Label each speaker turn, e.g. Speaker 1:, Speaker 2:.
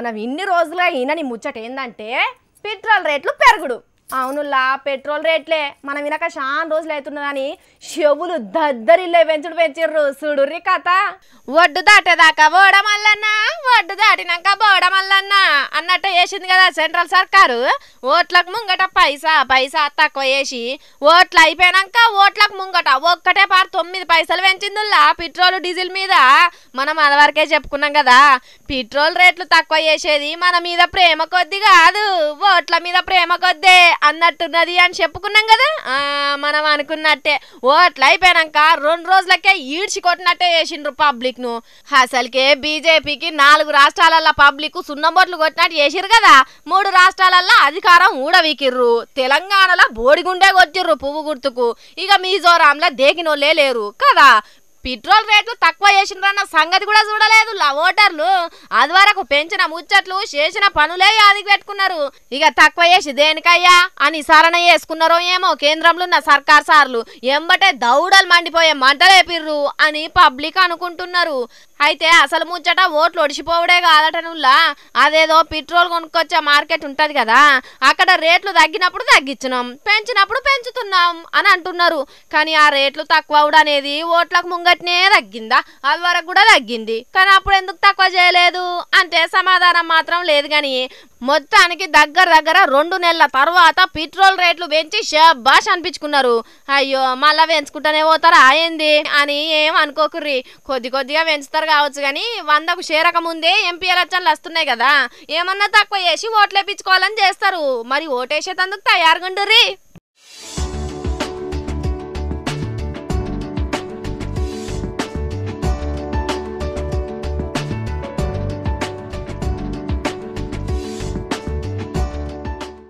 Speaker 1: మనం ఇన్ని రోజులుగా ఈయనని ముచ్చట ఏందంటే పెట్రోల్ రేట్లు పెరుగుడు. అవునులా పెట్రోల్ రేట్లే మనం వినక చాలా రోజులు అవుతున్నదని చెవులు దద్దరిల్లే పెంచిర్రు చూడుర్రి కథ. ఒడ్డు దాటేదాకా బోడమల్లన్న, ఒడ్డు దాటినాక బోడమల్లన్న అన్నట్టు వేసింది కదా సెంట్రల్ సర్కారు. ఓట్లకు ముంగట పైసా తక్కువ వేసి ఓట్లు అయిపోయినాక ఓట్లకు ముంగట 1.9 పైసలు పెంచిందిలా పెట్రోల్ డీజిల్ మీద. మనం అదివరకే చెప్పుకున్నాం కదా, పెట్రోల్ రేట్లు తక్కువ చేసేది మన మీద ప్రేమ కొద్ది కాదు, ఓట్ల మీద ప్రేమ కొద్దే అన్నట్టున్నది అని చెప్పుకున్నాం కదా. మనం అనుకున్నట్టే ఓట్లు అయిపోయినాక 2 రోజులకే ఈడ్చి కొట్టినట్టే చేసిండ్రు పబ్లిక్ ను. అసలుకే బీజేపీకి 4 రాష్ట్రాలల్లో పబ్లిక్ సున్నబొట్లు కొట్టినట్టు చేసిర్రు కదా. 3 రాష్ట్రాలల్లో అధికారం ఊడవీకిర్రు. తెలంగాణలో బోడిగుండే కొట్టిర్రు పువ్వు గుర్తుకు. ఇక మిజోరాంలో దేకినోళ్ళే లేరు కదా. పెట్రోల్ రేట్లు తక్కువ చేసిండ్రన్న సంగతి కూడా చూడలేదు ఓటర్లు. అది వరకు పెంచిన ముచ్చట్లు చేసిన పనులే యాదికి పెట్టుకున్నారు. ఇక తక్కువ చేసి దేనికయ్యా అని సరణ చేసుకున్నారో ఏమో కేంద్రంలో ఉన్న సర్కార్ సార్లు. ఎంబటే దౌడలు మండిపోయే మంటలేపిర్రు అని పబ్లిక్ అనుకుంటున్నారు. అయితే అసలు ముచ్చట ఓట్లు ఒడిచిపోవడే కాదటనుల్లా. అదేదో పెట్రోల్ కొనుక్కొచ్చే మార్కెట్ ఉంటది కదా, అక్కడ రేట్లు తగ్గినప్పుడు తగ్గించినాం, పెంచినప్పుడు పెంచుతున్నాం అని అంటున్నారు. కానీ ఆ రేట్లు తక్కువ అనేది ఓట్లకు ముంగట్నే తగ్గిందా? అది వరకు కూడా తగ్గింది, కానీ అప్పుడు ఎందుకు తక్కువ చేయలేదు అంటే సమాధానం మాత్రం లేదు. కానీ మొత్తానికి దగ్గర 2 నెలల తర్వాత పెట్రోల్ రేట్లు పెంచి షబాష్ అనిపించుకున్నారు. అయ్యో మళ్ళా పెంచుకుంటానే పోతారా ఏంది అని ఏం అనుకోకుర్రి, కొద్దిగా పెంచుతారు కావచ్చు. కానీ 100కు చేరక ముందే ఎంపీ ఎలక్షన్లు వస్తున్నాయి కదా, ఏమన్నా తక్కువ చేసి ఓట్లేపించుకోవాలని చేస్తారు. మరి ఓటేసేటందుకు తయారుగుండుర్రి.